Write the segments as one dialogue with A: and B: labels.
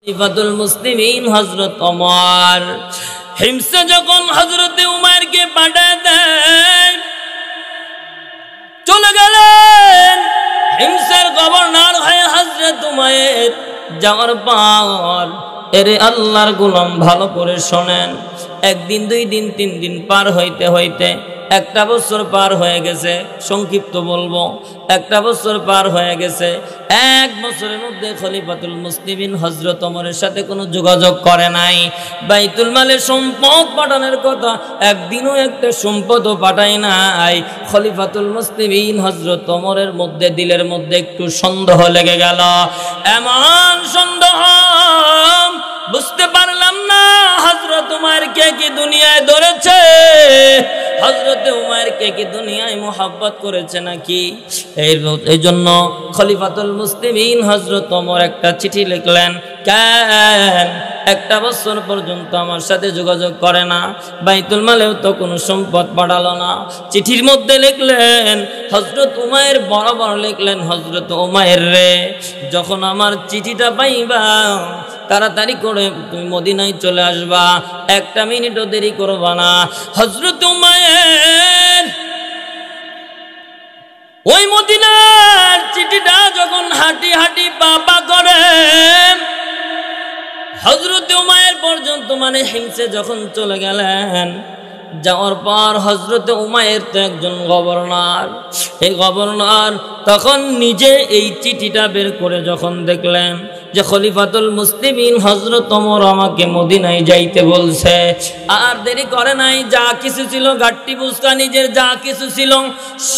A: খলিফাতুল মুসলিমিন হযরত ওমর হিমসে যখন হযরতে উমারকে পাঠায় দেয়, চলে গেলেন হিমসের গভর্নর হয়ে হযরত উমার। যাওয়ার পর এরে আল্লাহর গোলাম ভালো করে শোনেন, একদিন দুই দিন তিন দিন পার হইতে হইতে একটা বছর পার হয়ে গেছে। সংক্ষিপ্ত বলবো, একটা বছর পার হয়ে গেছে। এক বছরের মধ্যে খলিফাতুল মুসলিমিন হযরত ওমরের সাথে কোনো যোগাযোগ করে নাই। বাইতুল মালের সম্পদ পাঠানোর কথা, একদিনও একটা সম্পদও পাঠায় নাই। খলিফাতুল মুসলিমিন হযরত ওমরের মধ্যে দিলের মধ্যে একটু সন্দেহ লেগে গেল। এমন সন্দেহ বুঝতে পারলাম না হযরত উমারকে কি দুনিয়ায় ধরেছে, হযরত উমারকে কি দুনিয়ায় মোহাব্বত করেছে নাকি। এই জন্য খলিফাতুল মুসলিমিন হযরত ওমর একটা চিঠি লিখলেন, কেন একটা বছর পর্যন্ত আমার সাথে যোগাযোগ করে না, বাইতুল মালেও তো কোনো সম্পদ পাঠালো না। চিঠির মধ্যে লিখলেন হযরত উমার, বরাবর লিখলেন হযরত উমার রে, যখন আমার চিঠিটা পাইবা তাড়াতাড়ি করে তুমি মদিনায় চলে আসবা, একটা মিনিটও দেরি করবা না। হযরত উমার ওই মদিনার চিঠিটা যখন হাঁটি হাঁটি পা করে হযরত উমার পর্যন্ত, মানে হিমসে যখন চলে গেলেন, যাওয়ার পর হযরত উমার তো একজন গভর্নর, এই গভর্নর তখন নিজে এই চিঠিটা বের করে যখন দেখলেন যে খলিফাতুল মুসলিমিন হযরত ওমর আমাকে মদিনায় যাইতে বলছে, আর দেরি করে নাই, যা কিছু ছিল গাট্টি বুসকা নিজের যা কিছু ছিল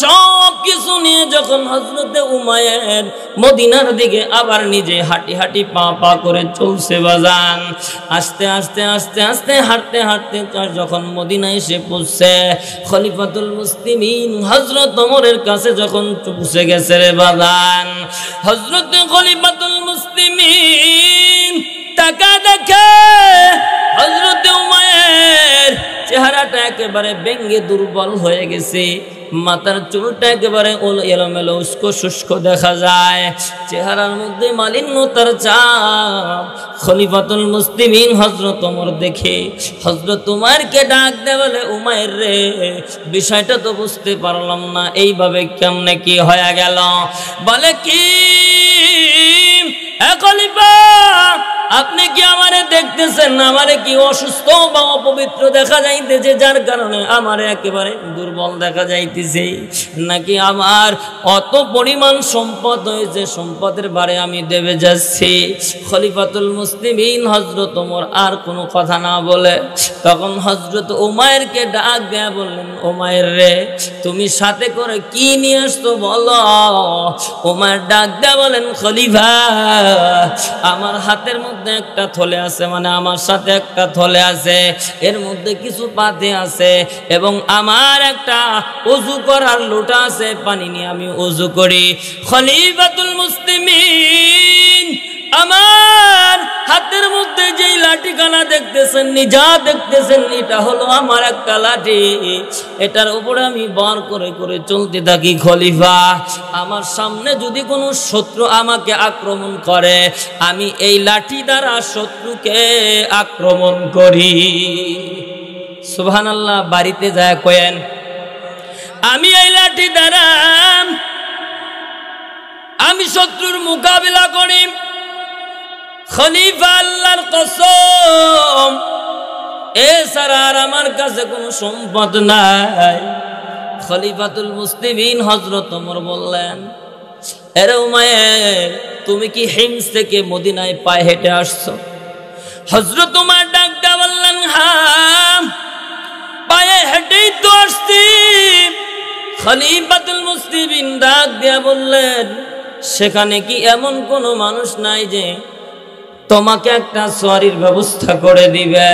A: সব কিছু নিয়ে যখন হযরত উমার মদিনার দিকে আবার নিজে হাঁটি হাঁটি পা করে চলছে বাজান। আস্তে আস্তে আস্তে আস্তে হাঁটতে হাঁটতে যখন মদিনায় এসে পৌঁছছে, খলিফাতুল মুসলিমিন হযরত ওমরের কাছে যখন পৌঁছে গেছে রে বাজান, হযরত খলিফাতুল মুসলিমিন টাকা দেখে হযরত উমার চেহারাটা একেবারে ব্যঙ্গে দুর্বল হয়ে গেছে, মাথার চুলটা একেবারে এলোমেলো উস্কো শুষ্ক দেখা যায়, চেহারার মধ্যে মালিন্যতার ছাপ। খলিফাতুল মুসলিমিন হযরত ওমর দেখে হযরত উমারকে ডাক দেয়, বলে উমার রে, বিষয়টা তো বুঝতে পারলাম না, এইভাবে কেমনে কি হয়ে গেল। বলে কি খলিফা, আপনি কি আমারে দেখতেছেন, আমারে কি অসুস্থ বা অপবিত্র দেখা যাইতেছে, যার কারণে আমারে একেবারে দুর্বল দেখা যাইতেছে, নাকি আমার অত পরিমাণ সম্পদ হয়েছে, সম্পদের বারে আমি দেবে যাচ্ছি। খলিফাতুল মুসলিমিন হযরত ওমর আর কোনো কথা না বলে তখন হযরত উমারকে ডাক দেয়া বললেন, উমার রে, তুমি সাথে করে কি নিয়ে আসতো বলো। উমার ডাক দেয়া বলেন, খলিফা, আমার হাতের মধ্যে একটা থলে আছে, মানে আমার সাথে একটা থলে আছে, এর মধ্যে কিছু পাতে আছে এবং আমার একটা ওযু করার লোটা আছে, পানি নিয়ে আমি ওযু করি। খলিফাতুল মুসলিমিন আমার হাতের মধ্যে যেই লাঠিখানা দেখতেছেন, নিজা দেখতেছেন, এটা হলো আমার একটা লাঠি, এটার উপরে আমি বার করে করে চলতে থাকি। খলিফা, আমার সামনে যদি কোনো শত্রু আমাকে আক্রমণ করে, আমি এই লাঠি দ্বারা শত্রুকে আক্রমণ করি। সুবহানাল্লাহ। বাড়িতে যায় কয়েন, আমি এই লাঠি দ্বারা আমি শত্রুর মোকাবিলা করি। খলিফা, আল্লাহর কসম, এছাড়া আর আমার কাছে কোনো সম্পদ নাই। খলিফাতুল মুসলিমিন হযরত ওমর বললেন, আরে উমার, তুমি কি হিমস থেকে মদিনায় পায়ে হেঁটে আসছো? হযরত ওমর ডাক দিয়ে বললেন, হ্যাঁ, পায়ে হেঁটেই তো আসছি। খলিফাতুল মুসলিমিন ডাক দিয়ে বললেন, সেখানে কি এমন কোনো মানুষ নাই যে তোমাকে একটা সওয়ারির ব্যবস্থা করে দিবে?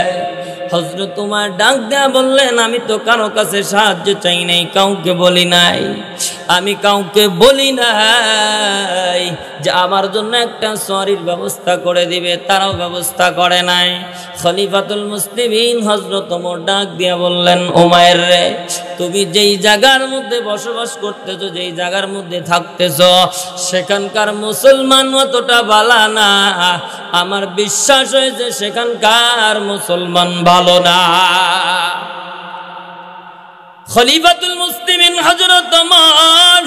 A: হযরত উমার ডাক দেয়া বললেন, আমি তো কারো কাছে সাহায্য চাই নাই, কাউকে বলি নাই, আমি কাউকে বলি নাই যে আমার জন্য একটা সওয়ারির ব্যবস্থা করে দিবে, তারাও ব্যবস্থা করে নাই। খলিফাতুল মুসলিমিন হযরত ওমর ডাক দিয়া বললেন, উমাইর রে, তুমি যেই জায়গার মধ্যে বসবাস করতেছো, যেই জায়গার মধ্যে থাকতেছো, সেখানকার মুসলমান অতটা ভালো না। আমার বিশ্বাস হয়েছে সেখানকার মুসলমান ভালো না। খলিফাতুল মুসলিমিন হযরত ওমর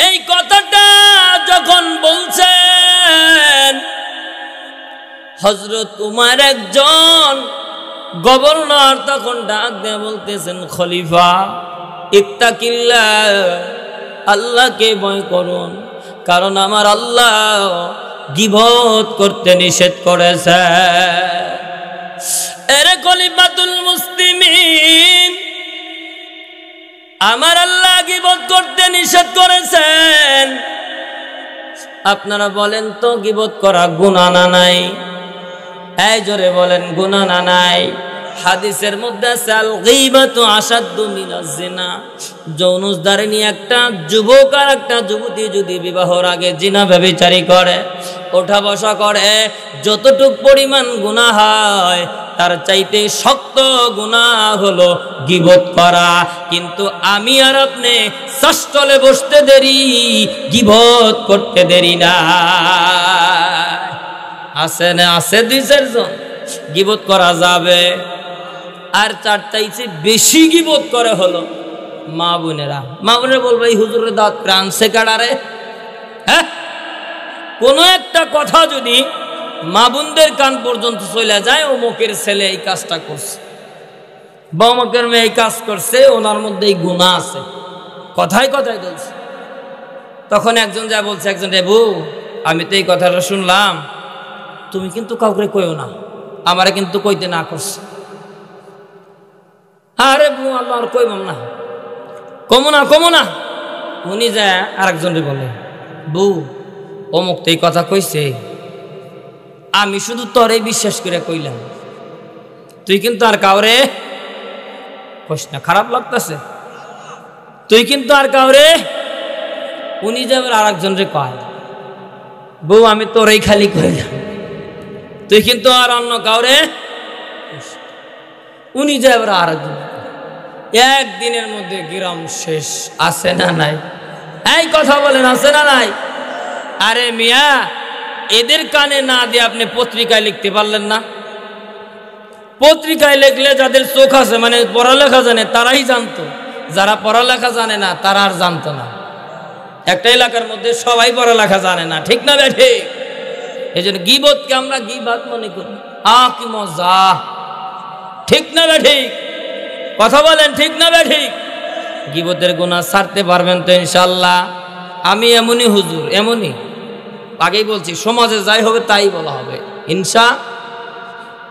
A: এই কথাটা যখন বলছেন, হযরত উমার একজন গভর্নর তখন ডাক দিয়ে বলতেছেন, খলিফা ইত্তাকিল্লাহ, আল্লাহকে ভয় করুন, কারণ আমার আল্লাহ গীবত করতে নিষেধ করেছে। এরে খলিফাতুল মুসলিমিন, আমার আল্লাহ গীবত করতে নিষেধ করেছেন, আপনারা বলেন তো গীবত করা গুনাহ না নাই? এই জোরে বলেন, গুনাহ না নাই? হাদিসের মধ্যে আছে আল গীবাতু আশাদ্দু মিনাজ জিনা। যৌনদারিনী একটা যুবক আর একটা যুবতী যদি বিবাহর আগে জিনা ব্যভিচারী করে, ওঠা বসা করে, যতটুক পরিমাণ গুনাহ হয় তার চাইতে শক্ত গুনাহ হলো গীবত করা। কিন্তু আমি আর আপনি ষষ্ঠলে বসতে দেরি, গীবত করতে দেরি না। আছে না? আছে দুই চারজন গীবত করা যাবে। আর চারটাইছে বেশি গীবত করে হলো মা বোনেরা। মা বোনেরা বলবে, এই হুজুরের দাঁত প্রাণ সে কাড়ারে। হ্যাঁ, কোনো একটা কথা যদি মা বোনদের কান পর্যন্ত চলে যায়, অমুকের ছেলে এই কাজটা করছে বা অমুকের মেয়ে এই কাজ করছে, ওনার মধ্যে এই গুনাহ আছে, কথায় কথায় বলছে। তখন একজন যা বলছে, একজন, রে বউ, আমি তো এই কথাটা শুনলাম, তুমি কিন্তু কাউকে কইও না, আমারে কিন্তু কইতে না করছে। আরে বউ, আল্লাহ আর কইবাম না, কমো না। উনি যায় আরেকজনরে বলে, বউ, অমুক তো এই কথা কইছে, আমি শুধু তোরে বিশ্বাস করে কইলাম, তুই কিন্তু আর কাউরে কইস না, খারাপ লাগতেছে, তুই কিন্তু আর কাউরে। উনি যাবে আরেকজনরে কয়, বউ, আমি তোরেই খালি কইলাম, তুই কিন্তু আর অন্য কাউরে। উনি যাবে আরেকজন। একদিনের মধ্যে গ্রাম শেষ। আছে না নাই? এই কথা বলেন, আছে না নাই? আরে মিয়া, এদের কানে না দিয়ে আপনি পত্রিকায় লিখতে পারলেন না? পত্রিকায় লিখলে যাদের চোখ আছে, মানে পড়ালেখা জানে, তারাই জানতো। যারা পড়ালেখা জানে না তারা আর জানতো না। একটা এলাকার মধ্যে সবাই পড়ালেখা জানে না, ঠিক না বেঠে? এই জন্য গীবতকে আমরা গীবাত মনে করি। কি মজা, ঠিক না বেঠে? কথা বলেন, ঠিক না বেঠে? গীবতের গুনাহ ছাড়তে পারবেন তো ইনশাআল্লাহ? আমি এমনই হুজুর, এমনই, আগেই বলছি, সমাজে যাই হবে তাই বলা হবে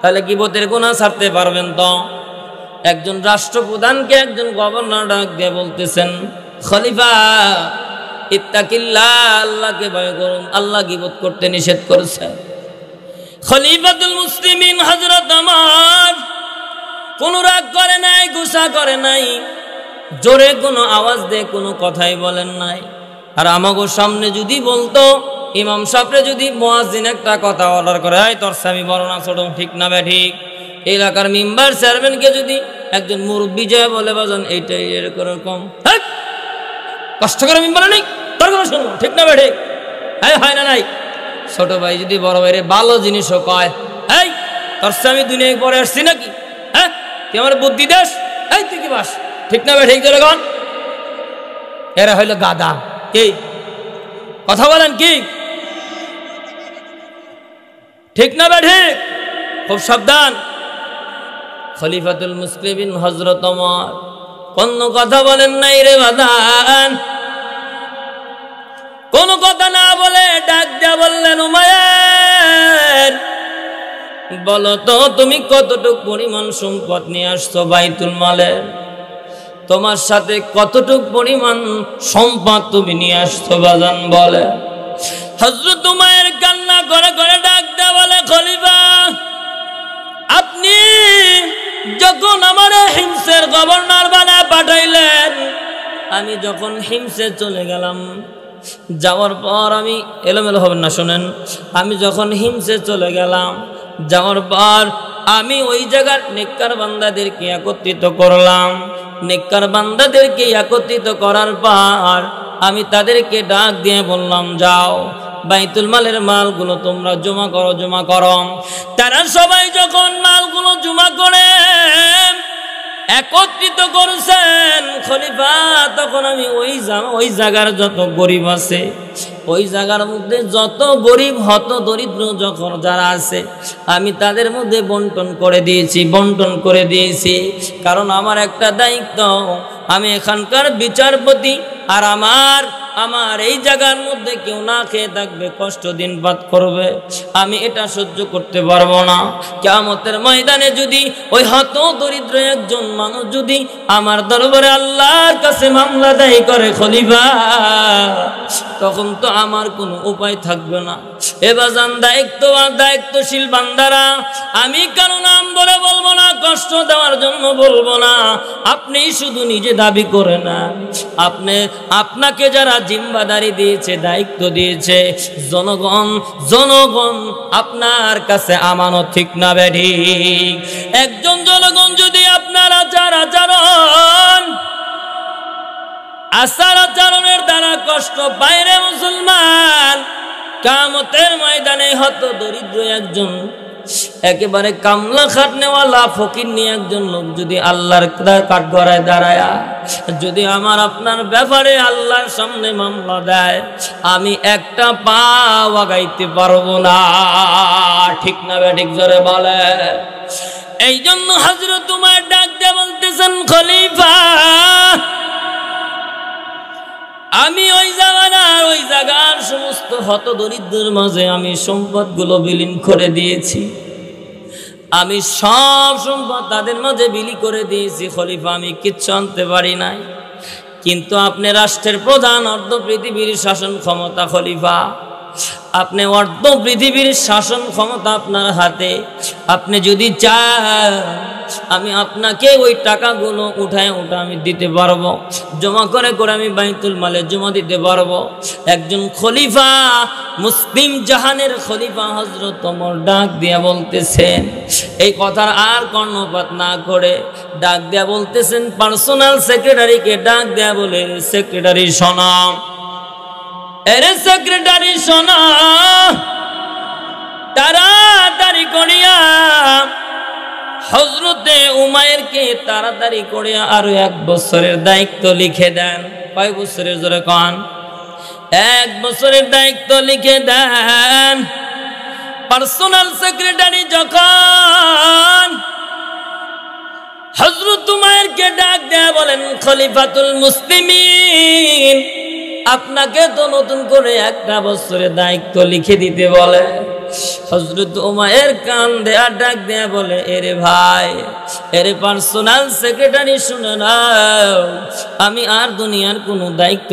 A: তাহলে গীবতের গুনাহ ছাড়তে পারবেন তো? একজন রাষ্ট্রপ্রধানকে একজন গভর্নর ডাক দিয়ে বলতেছেন, খলিফা ইত্তাকিল্লাহ, আল্লাহকে ভয় করুন, আল্লাহ গীবত করতে নিষেধ করেছে। খলিফাতুল মুসলিমিন হযরত ওমর কোন রাগ করে নাই, গুসা করে নাই, জোরে কোনো আওয়াজ দিয়ে কোনো কথাই বলেন নাই। আর আমাগো সামনে যদি বলতো, ইমাম সাহেবরে যদি মুয়াজ্জিন একটা কথা অর্ডার করে, এই তোর স্বামী বড় না ছোট, ঠিক না বে ঠিক? এলাকার মেম্বার চেয়ারম্যানকে যদি একজন মুরব্বী যায় বলে, বাজান এইটাই এরকম, কষ্ট করে মেম্বার নেই, তোর কথা শুনবো, ঠিক না বে ঠিক? হ্যাঁ, হয় না নাই? ছোট ভাই যদি বড় ভাইরে ভালো জিনিসও কয়, এই তোর স্বামী দুনিয়ায় পরে আসছি নাকি? হ্যাঁ, তুই আমার বুদ্ধি দেশ, এই তুই কি বাস, ঠিক না বে ঠিক? জনগণ, এরা হইল গাদা। কি কথা বলেন, কি ঠিক না বে ঠিক? খুব সাবধান। খলিফাতুল মুসলিমিন হযরত ওমর কোন কথা বলেন নাই রে বাদান। কোন কথা না বলে ডাক দিয়া বললেন, উমাইর, বলো তো তুমি কতটুকু পরিমাণ সম্পদ নিয়ে আসছো বাইতুল মালের? তোমার সাথে কতটুকু পরিমাণ সম্পদ তুমি নিয়ে আসছো বাজান বলে। হযরত উমাইর কান্না করে করে ডাক দেয়া বলে, খলিফা, আপনি আমি যখন হিমসে চলে গেলাম, যাওয়ার পর আমি এলোমেলো হবেন না শোনেন, আমি যখন হিমসে চলে গেলাম, যাওয়ার পর আমি ওই জায়গার নেককার বান্দাদেরকে একত্রিত করলাম। নেককার বান্দাদেরকে একত্রিত করার পর আমি তাদেরকে ডাক দিয়ে বললাম, যাও বাইতুল মালের মালগুলো তোমরা জমা করো, জমা করো। তারা সবাই যখন মালগুলো জমা করে একত্রিত করছেন খলিফা, তখন আমি ওই জায়গার যত গরিব আছে, ওই জায়গার মধ্যে যত গরিব হত দরিদ্র যখন যারা আছে, আমি তাদের মধ্যে বন্টন করে দিয়েছি। কারণ আমার একটা দায়িত্ব, আমি এখানকার বিচারপতি, আর আমার এই জায়গার মধ্যে কেউ না খেয়ে থাকবে, কষ্ট দিনপাত করবে, আমি এটা সহ্য করতে পারবো না। কিয়ামতের ময়দানে যদি ওই হত দরিদ্র একজন মানুষ যদি আমার দরবারে আল্লাহর কাছে মামলা দায়ী করে খলিফা, তখন তো আমার কোনো উপায় থাকবে না। এবার যান দায়িত্বশীল বান্দারা, আমি কারো নাম ধরে বলবো না, কষ্ট দেওয়ার জন্য বলবো না, আপনি শুধু নিজে দাবি করে না, আপনাকে যারা জিম্মাদারি দিয়েছে, দায়িত্ব দিয়েছে, জনগণ আপনার কাছে আমানত, ঠিক না বেঠি? একজন জনগণ যদি আপনার আচারণের দ্বারা কষ্ট পায় রে মুসলমান, কিয়ামতের ময়দানে হত দরিদ্র একজন একেবারে কামলা খাটনেওয়ালা ফকির নিয়ে একজন লোক যদি আল্লাহর কাঠগড়ায় দাঁড়ায়, যদি আমার আপনার ব্যাপারে আল্লাহর সামনে মামলা দেয়, আমি একটা পা আগাইতে পারবো না, ঠিক না বেঠিক? জোরে বলে। এই জন্য হযরত উমর ডাক দিয়ে বলতেছেন, খলিফা আমি ওই জায়গার সমস্ত হত দরিদ্রের মাঝে আমি সম্পদগুলো বিলীন করে দিয়েছি, আমি সব সম্পদ তাদের মাঝে বিলি করে দিয়েছি খলিফা, আমি কিচ্ছু আনতে পারি নাই। কিন্তু আপনি রাষ্ট্রের প্রধান, অর্ধ পৃথিবীর শাসন ক্ষমতা খলিফা, আপনি অর্ধ পৃথিবীর শাসন ক্ষমতা আপনার হাতে, আপনি যদি চান আমি আপনাকে ওই টাকাগুলো উঠায় আমি দিতে পারবো, জমা করে আমি বাইতুল মালে জমা দিতে পারবো। একজন খলিফা, মুসলিম জাহানের খলিফা হযরত ওমর ডাক দিয়া বলতেছেন, এই কথার আর কর্ণপাত না করে ডাক দিয়া বলতেছেন, পার্সোনাল সেক্রেটারিকে ডাক দেয়া বলে, সেক্রেটারি শোনো, এরে সেক্রেটারি শোনো, তাড়াতাড়ি করিয়া হযরতে উমাইরকে তাড়াতাড়ি করিয়া আরো 1 বছরের দায়িত্ব লিখে দেন। কয় বছরের? জোরে কন। 1 বছরের দায়িত্ব লিখে দেন। পার্সোনাল সেক্রেটারি যখন হযরত উমাইরকে ডাক দেয়া বলেন, খলিফাতুল মুসলিমিন আপনাকে তো নতুন করে 1 বছরের দায়িত্ব লিখে দিতে বলে। হযরত উমাইর কান দেয়া ডাক দেয়া বলে, এরে ভাই, এরে পার্সোনাল সেক্রেটারি শুনে নাও, আমি আর দুনিয়ার কোনো দায়িত্ব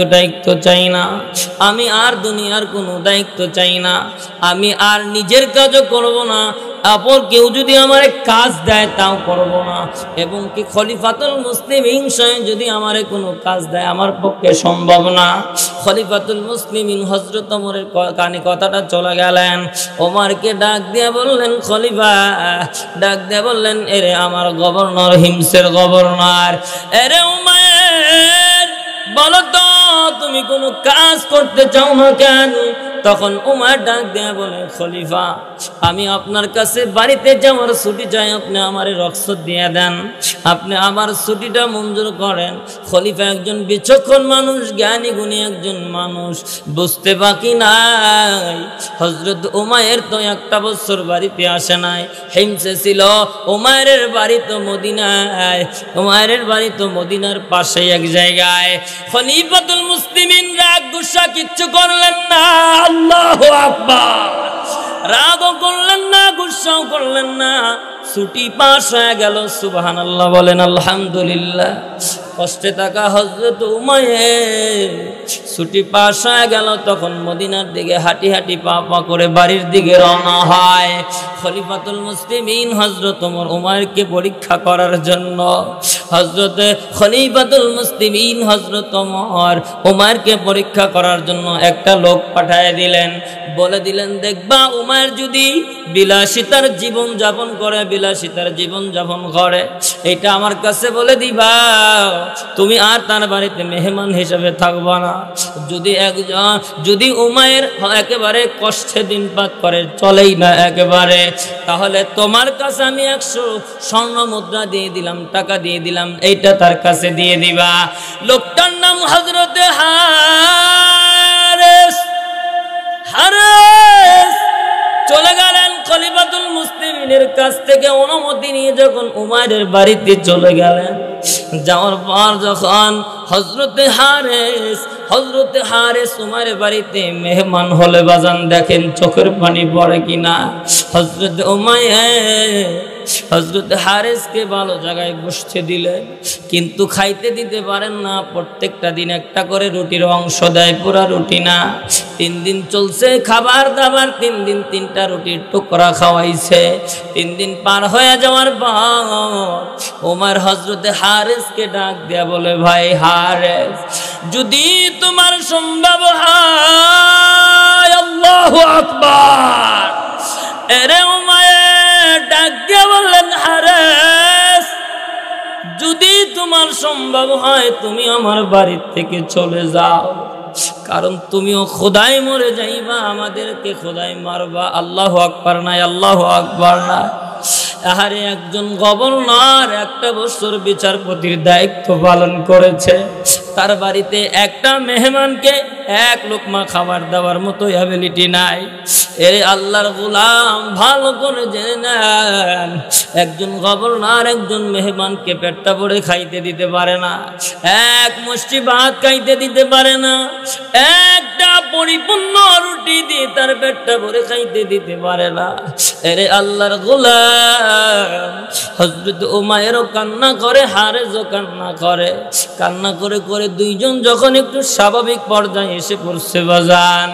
A: চাই না, আমি আর দুনিয়ার কোনো দায়িত্ব চাই না, আমি আর নিজের কাজও করব না, অপর কেউ যদি আমার কাজ দেয় তাও করব না, এবং কি খলিফাতুল মুসলিমিন স্বয়ং যদি আমার কোনো কাজ দেয় আমার পক্ষে সম্ভব না। খলিফাতুল মুসলিমিন হযরত ওমরের কানে কথাটা চলে গেলেন। ওমরকে ডাক দিয়ে বললেন, খলিফা ডাক দিয়ে বললেন, এরে আমার গভর্নর, হিমসের গভর্নর, এরে উমাইর, বলো তো তুমি কোনো কাজ করতে চাও না কেন? তখন উমর ডাক দেয়া বলে, খলিফা আমি আপনার কাছে বাড়িতে যাওয়ার ছুটি চাই, আপনি আমারে রুখসত দিয়ে দেন, আপনি আমার ছুটিটা মঞ্জুর করেন। খলিফা একজন বিচক্ষণ মানুষ, জ্ঞানী গুণী একজন মানুষ, বুঝতে বাকি নাই হযরত উমাইর তো 1 বছর বাড়িতে আসে নাই, হিমসে ছিল। উমাইরের বাড়ি তো মদিনায়, উমাইরের বাড়ি তো মদিনার পাশে এক জায়গায়। খলিফাতুল মুসলিমিন রাগ গুসা কিচ্ছু করলেন না, আল্লাহু আকবার, রাগও করলেন না, গুসাও করলেন না, ছুটি পাস হয়ে গেল। সুবহানাল্লাহ বলেন, আলহামদুলিল্লাহ। কষ্টে থাকা হযরত উমাইর ছুটি পাস হয়ে গেল, তখন মদিনার দিকে হাঁটি হাঁটি পা পা করে বাড়ির দিকে রওনা হয় খলিফাতুল মুসলিমিন হযরত উমরকে পরীক্ষা করার জন্য। হযরতে খলিফাতুল মুসলিমিন হযরত উমরকে পরীক্ষা করার জন্য একটা লোক পাঠিয়ে দিলেন, বলে দিলেন দেখবা উমর যদি বিলাসিতার জীবন যাপন করে, বিলাসিতার জীবন যাপন করে, এটা আমার কাছে বলে দিবা, তুমি আর তার বাড়িতে মেহমান হিসেবে থাকবা না। যদি উমায়ের একেবারে কষ্টে দিনপাত করে, চলেই না একেবারে, তাহলে তোমার কাছে আমি 100 স্বর্ণ মুদ্রা দিয়ে দিলাম, টাকা দিয়ে দিলাম, এইটা তার কাছে দিয়ে দিবা। লোকটার নাম হযরতে হারেস। চলে গেলেন খলিফাতুল মুসলিমিনের কাছ থেকে অনুমতি নিয়ে, যখন উমায়ের বাড়িতে চলে গেলেন, যাওয়ার পর যখন হযরতে হারেস উমায়ের বাড়িতে মেহমান হলে বাজান দেখেন চোখের পানি পড়ে কিনা। হযরতে উমাইর হযরতে হারেসকে ভালো জায়গায় বসতে দিলেন, কিন্তু খাইতে দিতে পারেন না। প্রত্যেকটা দিন একটা করে রুটির অংশ দেয়, পুরা রুটি না। 3 দিন চলছে খাবার দাবার, 3 দিন 3টা রুটির টুকরা খাওয়াইছে। 3 দিন পার হয়ে যাওয়ার পর ওমর হযরতে হারেসকে ডাক দেয়া বলে, ভাই হারেস, যদি তোমার সম্ভব হয়, আল্লাহু আকবার। এরে উমাইর ডাক দিয়ে বললেন, হারেস, যদি তোমার সম্ভব হয় তুমি আমার বাড়ি থেকে চলে যাও, কারণ তুমিও খোদায় মরে যাইবা, আমাদেরকে খোদায় মারবা। আল্লাহু আকবার নাই, আল্লাহু আকবার না। আরে একজন গভর্নর 1 বছর বিচারপতির দায়িত্ব পালন করেছে, তার বাড়িতে একটা মেহমানকে 1 লোকমা খাবার দেওয়ার মতো অ্যাবিলিটি নাই। এরে আল্লাহর গোলাম, ভালো করে জেনে নেন, একজন গভর্নর একজন মেহমানকে পেটটা ভরে খাইতে দিতে পারে না, 1 মুষ্টি ভাত খাইতে দিতে পারে না, একটা পরিপূর্ণ রুটি দিয়ে তার পেটটা ভরে খাইতে দিতে পারে না। এরে আল্লাহর গোলাম, হযরত উমাইরও কান্না করে, হারেসও কান্না করে। কান্না করে করে দুইজন যখন একটু স্বাভাবিক পর্যায়ে এসে পড়ছে বাজান,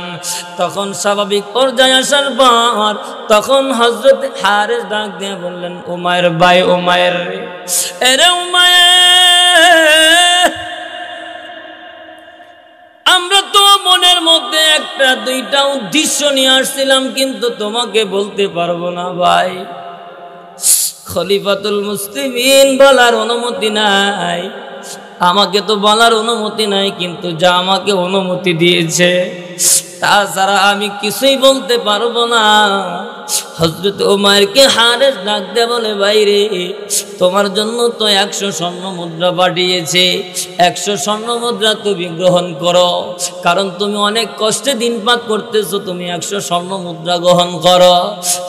A: তখন স্বাভাবিক পর্যায়ে আসার পর তখন হযরত হারেস ডাক দিয়ে বললেন, উমাইর ভাই, উমাইর রে, এরে উমাইর, আমরা তো মনের মধ্যে 1-2টা উদ্দেশ্য নিয়ে আসছিলাম, কিন্তু তোমাকে বলতে পারবো না ভাই। খলিফাতুল মুসলিমিন বলার অনুমতি নাই, আমাকে তো বলার অনুমতি নাই, কিন্তু যা আমাকে অনুমতি দিয়েছে তাছাড়া আমি কিছুই বলতে পারবো না। হযরত উমারকে হারেস ডাক দিয়ে বলে, ভাইরে, তোমার জন্য তো 100 স্বর্ণ মুদ্রা পাঠিয়েছে, 100 স্বর্ণ মুদ্রা তুমি গ্রহণ করো, কারণ তুমি অনেক কষ্টে দিনপাত করতেছো, তুমি 100 স্বর্ণ মুদ্রা গ্রহণ করো।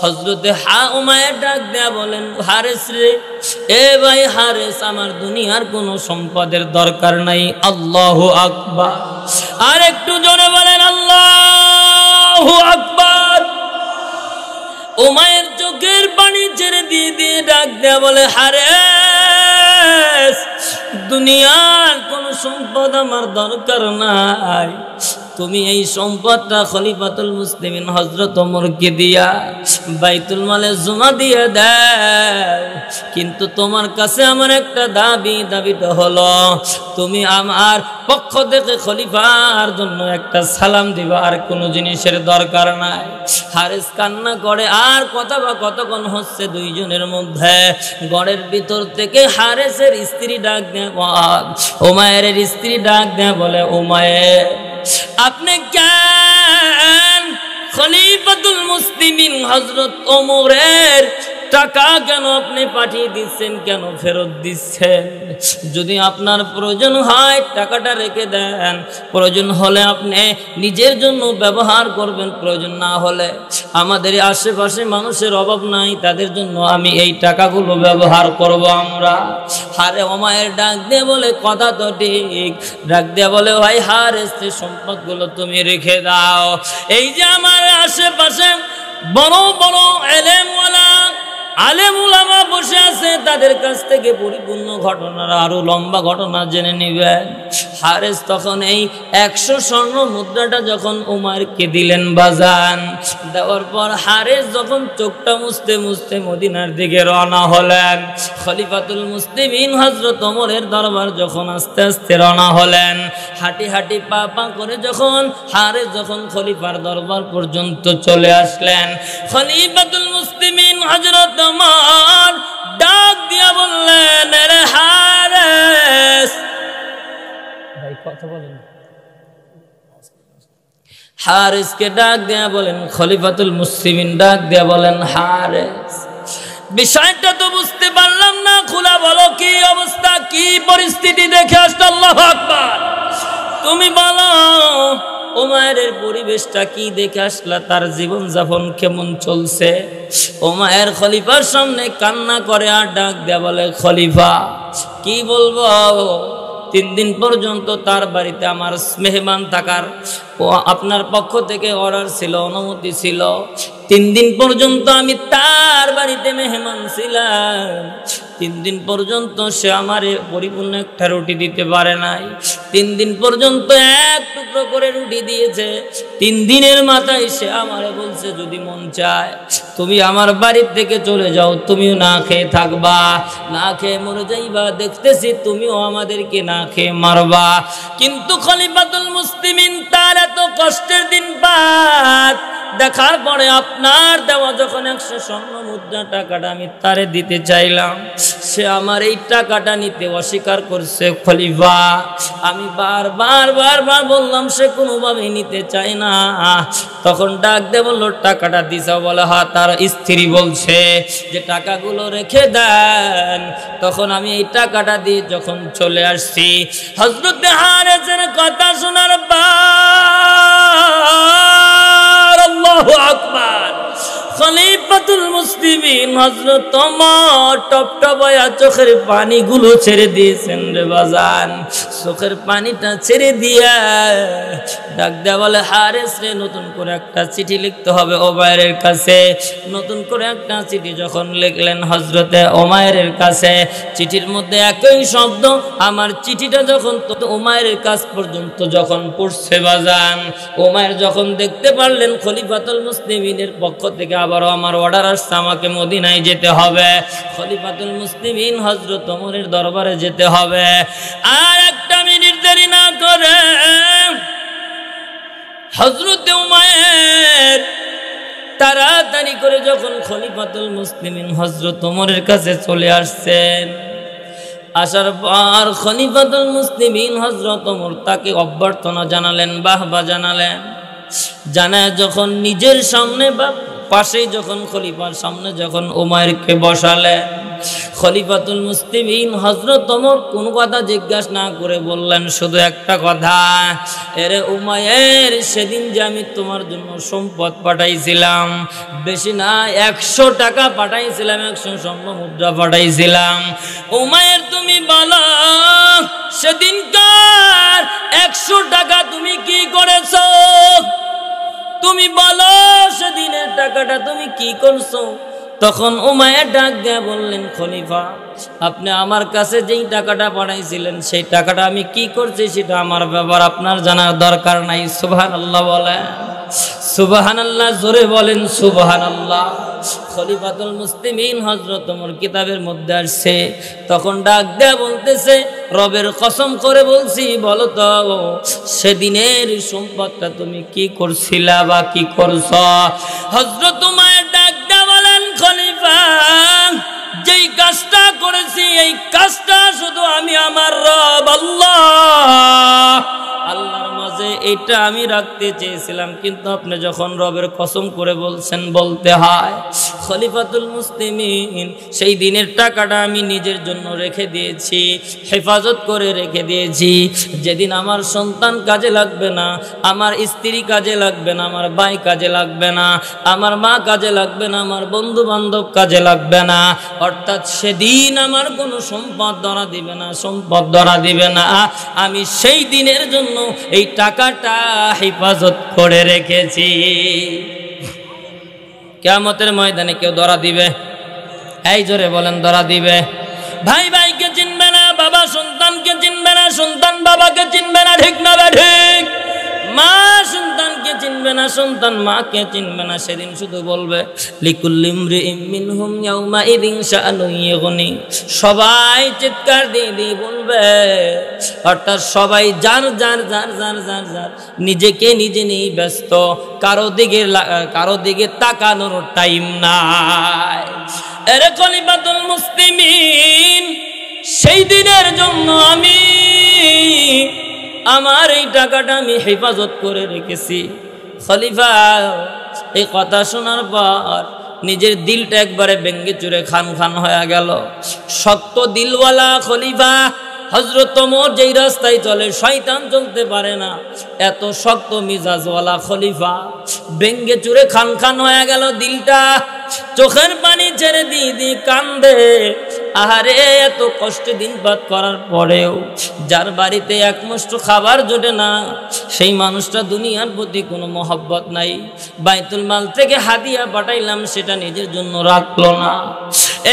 A: হযরতে উমাইর ডাক দিয়ে বলেন, হারেস রে, এ ভাই হারেস, আমার দুনিয়ার কোনো সম্পদের দরকার নাই। আল্লাহু আকবার। আর একটু জোরে বলেন আল্লাহু আকবার। উমাইর চোখের পানি ছেড়ে দিয়ে দিয়ে ডাক দেয়া বলে, হারেস, দুনিয়ার কোন সম্পদ আমার দরকার নাই, তুমি এই সম্পদটা খলিফাতুল মুসলিমিন হযরত ওমরকে দিয়া বাইতুল মালে জমা দিয়ে দাও, কিন্তু তোমার কাছে আমার একটা দাবিটা হলো, তুমি আমার পক্ষ থেকে খলিফার জন্য একটা সালাম দিবা, আর কোনো জিনিসের দরকার নাই। হারেস কান্না করে, আর কথা বা কতক্ষণ হচ্ছে দুইজনের মধ্যে। ঘরের ভিতর থেকে হারেসের স্ত্রী ডাক দেয়, উমাইরের স্ত্রী ডাক দেয় বলে, উমাইর, আপনি কেন খলিফাতুল মুসলিমিন হযরত ওমরের টাকা কেন আপনি পাঠিয়ে দিচ্ছেন, কেন ফেরত দিচ্ছেন? যদি আপনার প্রয়োজন হয় টাকাটা রেখে দেন, প্রয়োজন হলে আপনি নিজের জন্য ব্যবহার করবেন, প্রয়োজন না হলে আমাদের আশেপাশে মানুষের অভাব নাই, তাদের জন্য আমি এই টাকাগুলো ব্যবহার করব আমরা। হারে ওমায়ের ডাক দিয়ে বলে, কথা তো ঠিক। ডাক দিয়ে বলে, ভাই হারেস, সম্পদগুলো তুমি রেখে দাও। এই যে আমার আশেপাশে বড় বড় এলেমওয়ালা আলেম উলামা বসে আছে, তাদের কাছ থেকে পরিপূর্ণ ঘটনার আরো লম্বা ঘটনা জেনে নিবেন। হারেস তখন এই 100 স্বর্ণ মুদ্রাটা যখন উমারকে দিলেন বাজান, দেওয়ার পর হারেস যখন চোখটা মুছতে মুছতে মদিনার দিকে রওনা হলেন, খলিফাতুল মুসলিমিন হযরত ওমরের দরবার যখন আস্তে আস্তে রওনা হলেন, হাঁটি হাঁটি পা পা করে যখন হারেস যখন খলিফার দরবার পর্যন্ত চলে আসলেন, খলিফাতুল মুসলিমিন হযরত ওমর ডাক দিয়া বললেন, রে হারেস, ভাই কথা বলেন। হারেসকে ডাক দিয়া বলেন, খলিফাতুল মুসলিমিন ডাক দিয়া বলেন, হারেস বিষয়টা তো বুঝতে পারলাম না, খোলা বলো কি অবস্থা, কি পরিস্থিতি দেখে আসতো। আল্লাহু আকবার। তুমি বলো উমায়ের পরিবেশটা কি দেখে আসলা, তার জীবন যাপন কেমন চলছে। উমায়ের খলিফার সামনে কান্না করে আর ডাক দেয়া বলে, খলিফা কি বলবো, 3 দিন পর্যন্ত তার বাড়িতে আমার মেহমান থাকার আপনার পক্ষ থেকে অর্ডার ছিল, অনুমতি ছিল। 3 দিন পর্যন্ত আমি তার বাড়িতে মেহমান ছিলাম। 3 দিন পর্যন্ত সে আমারে পরিপূর্ণ একটা রুটি দিতে পারে নাই। 3 দিন পর্যন্ত 1 টুকরো করে রুটি দিয়েছে। 3 দিনের মাথায় সে আমারে বলছে, যদি মন চায় তুমি আমার বাড়ির থেকে চলে যাও, তুমিও না খেয়ে থাকবা, না খেয়ে মরে যাইবা, দেখতেছি তুমিও আমাদেরকে না খেয়ে মারবা। কিন্তু খলিফাতুল মুসলিমিন তার এত কষ্টের দিন বাদ দেখার পরে আপনার দেওয়া যখন 100 স্বর্ণ মুদ্রা টাকাটা আমি তারে দিতে চাইলাম, সে আমার এই টাকাটা নিতে অস্বীকার করছে। খলিফা আমি বারবার বললাম, সে কোনোভাবেই নিতে চায় না। তখন ডাক দে বললো, টাকাটা দিছা? বলে হ্যাঁ। তার স্ত্রী বলছে যে টাকাগুলো রেখে দেন। তখন আমি এই টাকাটা দিয়ে যখন চলে আসছি, হযরত হারেসের কথা শোনার পর আল্লাহু আকবার, খলিফাতুল মুসলিমিন হযরত ওমর টপটপায়া চোখের পানিগুলো ছেড়ে দিয়েছেন রে বাজান। চোখের পানিটা ছেড়ে দিয়া ডাক দেয়া বলে, হারেস রে, নতুন করে একটা চিঠি লিখতে হবে ওমায়ের কাছে। নতুন করে একটা চিঠি যখন লিখলেন হযরতে ওমায়ের কাছে, চিঠির মধ্যে একই শব্দ। আমার চিঠিটা যখন ওমায়ের কাছ পর্যন্ত যখন পড়ছে বাজান, ওমায়ের যখন দেখতে পারলেন খলিফাতুল মুসলিমিনের পক্ষ থেকে আবারও আমার অর্ডার আসছে, আমাকে মদিনায় যেতে হবে, খলিফাতুল মুসলিমিন হযরত ওমরের দরবারে যেতে হবে। আর 1 মিনিট দেরি না করে হযরত উমায়ের তাড়াতাড়ি করে যখন খলিফাতুল মুসলিমিন হযরত ওমরের কাছে চলে আসছেন, আসার পর খলিফাতুল মুসলিমিন হযরত ওমর তাকে অভ্যর্থনা জানালেন, বাহবা জানালেন। জানায় যখন নিজের সামনে বা পাশেই যখন খলিফার সামনে যখন উমায়েরকে বসালেন, খলিফাতুল মুসলিমিন হযরত ওমর কোনো কথা জিজ্ঞাসা না করে বললেন শুধু একটা কথা, এরে উমায়ের, সেদিন যে আমি তোমার জন্য সম্পদ পাঠাইছিলাম, বেশি না 100 টাকা পাঠাইছিলাম, 100 স্বর্ণ মুদ্রা পাঠাইছিলাম। উমায়ের তুমি বলো, সেদিনকার 100 টাকা তুমি কি করেছো? তুমি বলো সেদিনের টাকাটা তুমি কি করছো? তখন উমাইয়া ডাক দিয়ে বললেন, খলিফা আপনি আমার কাছে যেই টাকাটা পাঠাইছিলেন সেই টাকাটা আমি কি করছি সেটা আমার ব্যাপার আপনার জানার দরকার নাই। সুবহানাল্লাহ বলেন, সুবহানাল্লাহ, জোরে বলেন সুবহানাল্লাহ। খলিফাতুল মুসলিমিন হযরত ওমর কিতাবের মধ্যে আসছে, তখন ডাক দেয়া বলতেছে, রবের কসম করে বলছি, বলো তো সেদিনের সম্পদটা তুমি কি করছিলা বা কি করছ? হযরত উমাইর ডাক দেয়া বলেন, খলিফা যেই কাজটা করেছি এই কাজটা শুধু আমি আমার রব আল্লাহর মাঝে এটা আমি রাখতে চেয়েছিলাম, কিন্তু আপনি যখন রবের কসম করে বলছেন বলতে হয়। খলিফাতুল মুসলিমিন সেই দিনের টাকাটা আমি নিজের জন্য রেখে দিয়েছি, হেফাজত করে রেখে দিয়েছি। যেদিন আমার সন্তান কাজে লাগবে না, আমার স্ত্রী কাজে লাগবে না, আমার ভাই কাজে লাগবে না, আমার মা কাজে লাগবে না, আমার বন্ধু বান্ধব কাজে লাগবে না, অর্থাৎ সেদিন আমার কোনো সম্পদ ধরা দিবে না, সম্পদ ধরা দিবে না, আমি সেই দিনের জন্য এই টাকাটা হেফাজত করে রেখেছি। কিয়ামতের ময়দানে কেউ ধরা দিবে? এই জোরে বলেন ধরা দিবে। ভাই ভাইকে চিনবে না, বাবা সন্তানকে চিনবে না, সন্তান বাবাকে চিনবে না, ঠিক না ঠিক? মা সন্তানকে চিনবে না, সন্তান মাকে চিনবে না। সেদিন শুধু বলবে লিকুল্লি ইমরিইম মিনহুম ইয়াউমাইযিন শাআনুন ইগনি। সবাই চিৎকার দিয়ে দিয়ে বলবে, অর্থাৎ সবাই যার যার যার যার যার যার নিজেকে নিজে নিয়ে ব্যস্ত, কারো দিকে তাকানোর টাইম নাই। এরে খলিফাতুল মুসলিমিন, সেই দিনের জন্য আমি আমার এই টাকাটা আমি হেফাজত করে রেখেছি। খলিফা এই কথা শোনার পর নিজের দিলটা একবারে ভেঙ্গে চুরে খান খান হয়ে গেল। শক্ত দিলওয়ালা খলিফা হযরত ওমর যেই রাস্তায় চলে শয়তান চলতে পারে না, এত শক্ত মিজাজওয়ালা খলিফা ভেঙ্গে চুরে খান খান হয়ে গেল দিলটা। চোখের পানি ছেড়ে দিয়ে দিয়ে কান্দে। আহারে, এত কষ্টে দিনপাত করার পরেও যার বাড়িতে এক মুষ্ট খাবার জোটে না, সেই মানুষটা দুনিয়ার প্রতি কোনো মহব্বত নাই। বাইতুল মাল থেকে হাদিয়া পাঠাইলাম, সেটা নিজের জন্য রাখলো না।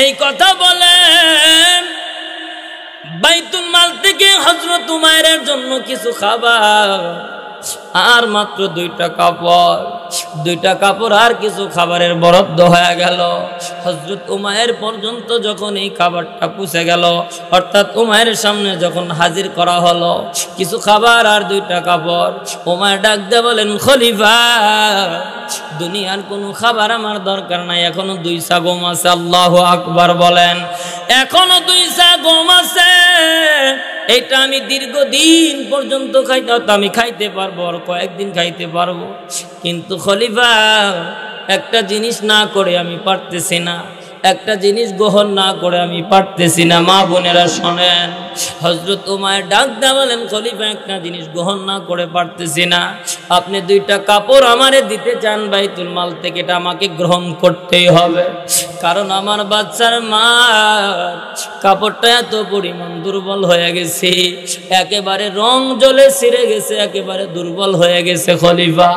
A: এই কথা বলেন, বাইতুল মাল থেকে হযরত উমাইরের জন্য কিছু খাবার আর মাত্র 2টা কাপড় আর কিছু খাবারের বরাদ্দ হয়ে গেল। হযরত উমাইর পর্যন্ত যখন এই খাবারটা পৌঁছে গেল, অর্থাৎ উমাইরের সামনে যখন হাজির করা হলো কিছু খাবার আর 2টা কাপড়, উমাইর ডাক দিয়ে বলেন, খলিফা দুনিয়ার কোনো খাবার আমার দরকার নাই, এখনো 2 সা গম আছে। আল্লাহু আকবার বলেন। এখনো 2 সা গম আছে, এটা আমি দীর্ঘদিন পর্যন্ত আমি খাইতে পারবো, আর কয়েকদিন খাইতে পারবো। কিন্তু খলিফা একটা জিনিস না করে আমি পারতেছি না, একটা জিনিস গ্রহণ না করে আমি পারতেছি না। মা বোনেরা শোনেন, হযরত উমাইর ডাক দিয়ে বলেন, খলিফা একটা জিনিস গ্রহণ না করে পারতেছি না। আপনি 2টা কাপড় আমারে দিতে চান বাইতুল মাল থেকে, এটা আমাকে গ্রহণ করতেই হবে। কারণ আমার বাচ্চার মা কাপড়টা এত পরিমাণ দুর্বল হয়ে গেছে, একেবারে রং জ্বলে ছিঁড়ে গেছে, একেবারে দুর্বল হয়ে গেছে। খলিফা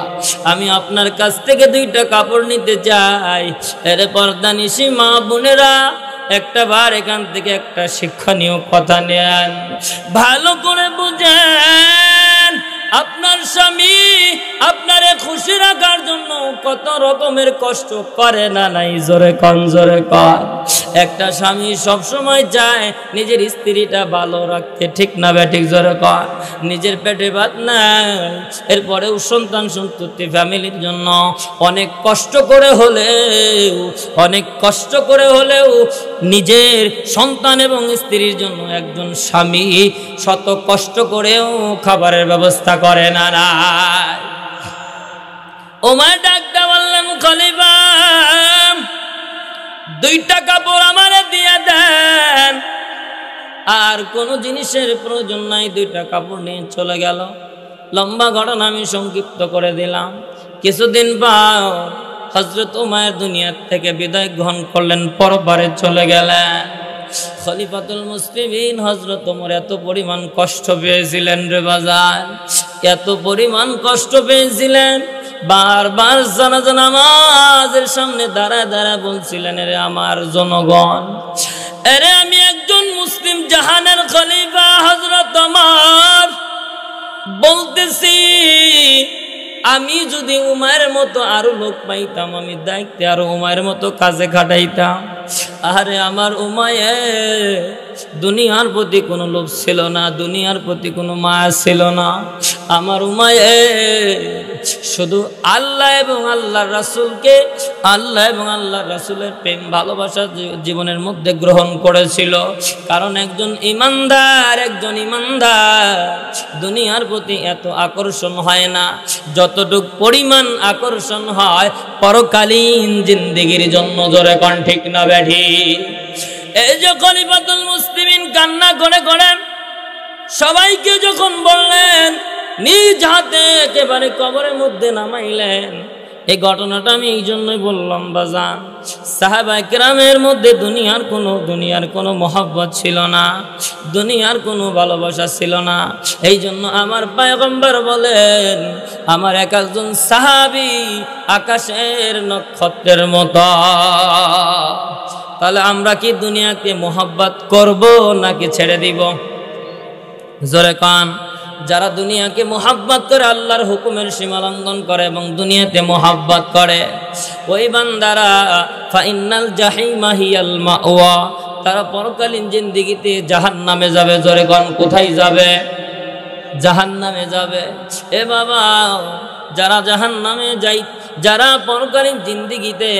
A: আমি আপনার কাছ থেকে 2টা কাপড় নিতে চাই। এর পর্দানিশী মা বোনেরা, একটা বার এখান থেকে একটা শিক্ষণীয় কথা নেন, ভালো করে বুঝেন। আপনার স্বামী আপনারে খুশি রাখার জন্য কত রকমের কষ্ট করে না নাই? জোরে কন, জোরে কন। একটা স্বামী সব সময় চায় নিজের স্ত্রীটা ভালো রাখতে, ঠিক না বেঠিক? জোরে কন। নিজের পেটে ভাত নাই, এরপরেও সন্তান সন্ততি ফ্যামিলির জন্য অনেক কষ্ট করে হলেও নিজের সন্তান এবং স্ত্রীর জন্য একজন স্বামী শত কষ্ট করেও খাবারের ব্যবস্থা করে না। ওমর ডাকতে বললেন, খলিফা 2টা কাপড় আমারে দিয়ে দেন, আর কোনো জিনিসের প্রয়োজন নাই। 2টা কাপড় নিয়ে চলে গেল। লম্বা ঘটনা আমি সংক্ষিপ্ত করে দিলাম। কিছুদিন পর হযরত উমাইর দুনিয়ার থেকে বিদায় গ্রহণ করলেন, পরপারে চলে গেলেন। খলিফাতুল মুসলিমিন হযরত ওমর এত পরিমাণ কষ্ট পেয়েছিলেন রে বাজার, এত পরিমাণ কষ্ট পেয়েছিলেন, বারবার জানাজা নামাজের সামনে দাঁড়ায় দাঁড়ায় বলছিলেন, এরে আমার জনগণ, এরে আমি একজন মুসলিম জাহানের খলিফা হযরত ওমর বলতেছি, আমি যদি উমাইরের মতো আরো লোক পাইতাম, আমি দায়িত্বে আরো উমাইরের মতো কাজে খাটাইতাম। আরে আমার উমাইর দুনিয়ার প্রতি কোনো লোভ ছিল না, দুনিয়ার প্রতি কোনো মায়া ছিল না। আমার উমাইর শুধু আল্লাহ এবং আল্লাহর রাসূলকে, আল্লাহ এবং আল্লাহর রাসূলের প্রেম ভালোবাসা জীবনের মধ্যে গ্রহণ করেছিল। কারণ একজন ইমানদার দুনিয়ার প্রতি এত আকর্ষণ হয় না যতটুক পরিমাণ আকর্ষণ হয় পরকালীন জিন্দেগির জন্য। জোরে কোন ঠিক না বেঠি? এই যে খলিফাতুল মুসলিমিন কান্না করে করে সবাইকে যখন বললেন, নিজ হাতে একেবারে কবরের মধ্যে নামাইলেন। এই ঘটনাটা আমি এই জন্যই বললাম বাজান, সাহাবায়ে কেরামের মধ্যে দুনিয়ার কোনো মহব্বত ছিল না, দুনিয়ার কোনো ভালোবাসা ছিল না। এই জন্য আমার পয়গম্বর বলেন, আমার এক একজন সাহাবী আকাশের নক্ষত্রের মতো। তাহলে আমরা কি দুনিয়াকে মোহাব্বত করব নাকি ছেড়ে দিব? জোরে কান। যারা দুনিয়াকে মোহাব্বত করে, আল্লাহর হুকুমের সীমা লঙ্ঘন করে এবং দুনিয়াতে মোহাব্বত করে, ওই বান্দারা ফাইনাল জাহিমা হিয়াল মাওয়া, তারা পরকালীন জিন্দেগিতে জাহান্নামে যাবে। জোরে কান, কোথায় যাবে? জাহান্নামে যাবে। এ বাবা, যারা জাহান্নামে যাই, যারা পরকালীন জিন্দেগিতে